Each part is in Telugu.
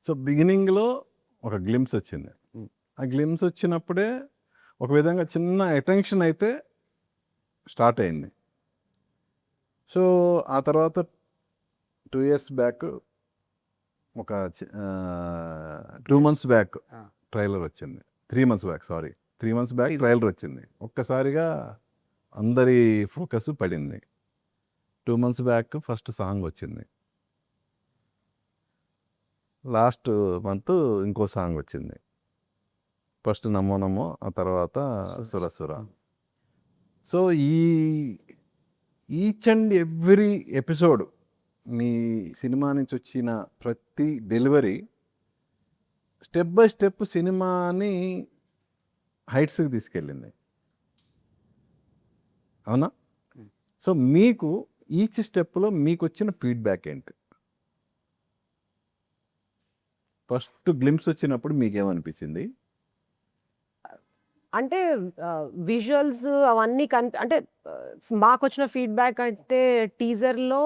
సో బిగినింగ్లో ఒక గ్లిమ్స్ వచ్చింది. ఆ గ్లిమ్స్ వచ్చినప్పుడే ఒక విధంగా చిన్న అటెన్షన్ అయితే స్టార్ట్ అయింది. సో ఆ తర్వాత 2 years బ్యాక్ ఒక 2 months బ్యాక్ ట్రైలర్ వచ్చింది. 3 months back 3 months back trailer వచ్చింది. ఒక్కసారిగా అందరి ఫోకస్ పడింది. 2 months బ్యాక్ ఫస్ట్ సాంగ్ వచ్చింది. లాస్ట్ మంత్ ఇంకో సాంగ్ వచ్చింది. ఫస్ట్ నమో నమో, ఆ తర్వాత Sura Sura. So each and every episode మీ సినిమా నుంచి వచ్చిన ప్రతి డెలివరీ స్టెప్ బై స్టెప్ సినిమాని హైట్స్కి తీసుకెళ్ళింది. అవునా? సో మీకు ఈచ్ స్టెప్లో మీకు వచ్చిన ఫీడ్బ్యాక్ ఏంటి? ఫస్ట్ గ్లిమ్స్ వచ్చినప్పుడు మీకేమనిపించింది? అంటే విజువల్స్ అవన్నీ అంటే మాకు వచ్చిన ఫీడ్బ్యాక్ అయితే టీజర్లో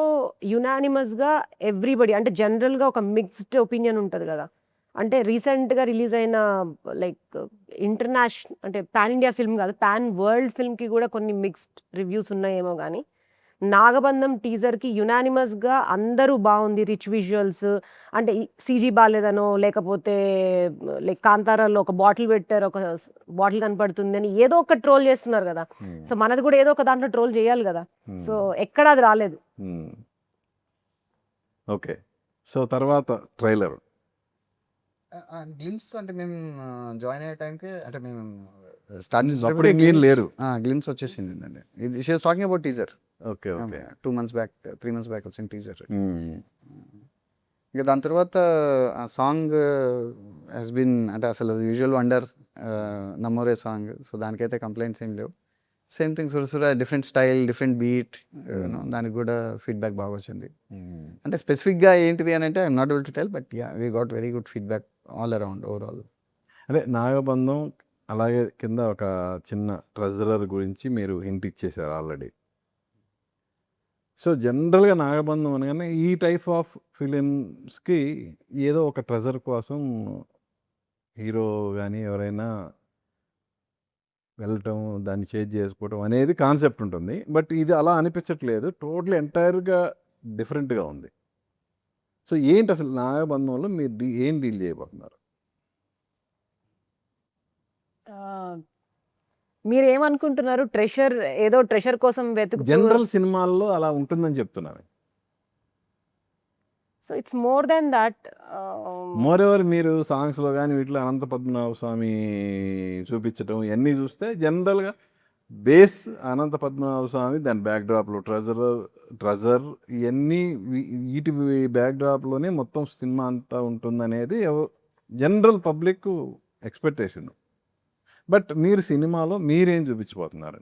యునానిమస్గా ఎవ్రీబడి అంటే జనరల్గా ఒక మిక్స్డ్ ఒపీనియన్ ఉంటుంది కదా. అంటే రీసెంట్గా రిలీజ్ అయిన లైక్ ఇంటర్నేషనల్ అంటే పాన్ ఇండియా ఫిల్మ్ కాదు, పాన్ వరల్డ్ ఫిల్మ్కి కూడా కొన్ని మిక్స్డ్ రివ్యూస్ ఉన్నాయేమో కానీ నాగబంధం టీజర్కి యునానిమస్గా అందరూ బాగుంది, రిచ్ విజువల్స్, అంటే సీజీ బాగాలేదనో లేకపోతే లైక్ కాంతారాలో ఒక బాటిల్ పెట్టారు, ఒక బాటిల్ కనపడుతుంది అని ఏదో ఒక ట్రోల్ చేస్తున్నారు కదా. సో మనది కూడా ఏదో ఒక దాంట్లో ట్రోల్ చేయాలి కదా. సో ఎక్కడ అది రాలేదు. ఓకే. సో తర్వాత ట్రైలర్ గ్లిమ్స్ అంటే మేము జాయిన్ అయ్యే టైంకి అంటే మేము స్టార్ట్ అప్పుడు ఇంకేం లేరు. గ్లిమ్స్ వచ్చేసింది అండి. ఇది she was talking about teaser. Okay okay 2 months back 3 months back వచ్చిన టీజర్. ఇక దాని తర్వాత ఆ సాంగ్ హ్యాస్ బీన్ అంటే అసలు యూజువల్ వండర్ నమ్మోరే సాంగ్. సో దానికైతే కంప్లైంట్స్ ఏం లేవు. Same thing Sura Sura different style, different beat, దానికి కూడా ఫీడ్బ్యాక్ బాగా వచ్చింది. అంటే స్పెసిఫిక్గా ఏంటిది అని అంటే I'm not able to tell, but yeah we got very good feedback all around overall. అంటే నాగబంధం అలాగే కింద ఒక చిన్న ట్రెజరర్ గురించి మీరు హింట్ ఇచ్చేసారు ఆల్రెడీ. సో జనరల్గా నాగబంధం అనగానే ఈ టైప్ ఆఫ్ ఫిలిమ్స్కి ఏదో ఒక ట్రెజర్ కోసం హీరో కానీ ఎవరైనా వెళ్ళటం, దాన్ని చేంజ్ చేసుకోవటం అనేది కాన్సెప్ట్ ఉంటుంది. బట్ ఇది అలా అనిపించట్లేదు, టోటల్ ఎంటైర్గా డిఫరెంట్గా ఉంది. సో ఏంటి అసలు నాగబంధంలో మీరు ఏం డీల్ చేయబోతున్నారు? మీరు ఏమనుకుంటున్నారు? ట్రెషర్ ఏదో ట్రెషర్ కోసం జనరల్ సినిమాల్లో అలా ఉంటుందని చెప్తున్నారు. So it's more than that. More ever మీరు సాంగ్స్లో కానీ వీటిలో అనంత పద్మనాభ స్వామి చూపించడం ఇవన్నీ చూస్తే జనరల్గా బేస్ అనంత పద్మనాభ స్వామి, దాని బ్యాక్డ్రాప్లో ట్రెజర్ ఇవన్నీ వీటి బ్యాక్డ్రాప్లోనే మొత్తం సినిమా అంతా ఉంటుందనేది జనరల్ పబ్లిక్ ఎక్స్పెక్టేషన్. బట్ మీరు సినిమాలో మీరేం చూపించబోతున్నారు?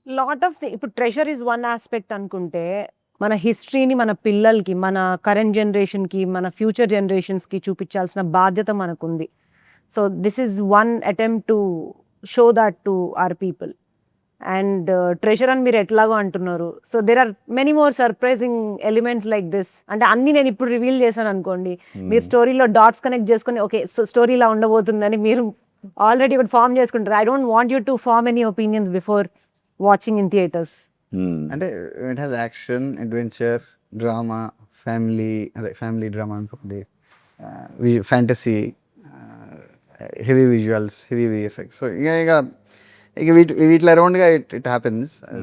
లాట్ ఆఫ్ ఇప్పుడు ట్రెషర్ ఈజ్ వన్ ఆస్పెక్ట్ అనుకుంటే, మన హిస్టరీని మన పిల్లలకి, మన కరెంట్ జనరేషన్కి, మన ఫ్యూచర్ జనరేషన్స్కి చూపించాల్సిన బాధ్యత మనకుంది. So this is one attempt to show that to our people. And treasure అని మీరు ఎట్లాగో అంటున్నారు. So there are many more surprising elements like this. అంటే అన్నీ నేను ఇప్పుడు రివీల్ చేశాను అనుకోండి, మీరు స్టోరీలో డాట్స్ కనెక్ట్ చేసుకొని ఓకే స్టోరీ ఇలా ఉండబోతుందని మీరు ఆల్రెడీ ఒకటి ఫామ్ చేసుకుంటారు. I don't want you to form any opinions before watching in theatres. అంటే it has action, adventure, drama, family drama అనుకోండి, fantasy, heavy visuals, heavy VFX. So ఇక వీటి అరౌండ్గా ఇట్ హ్యాపెన్స్.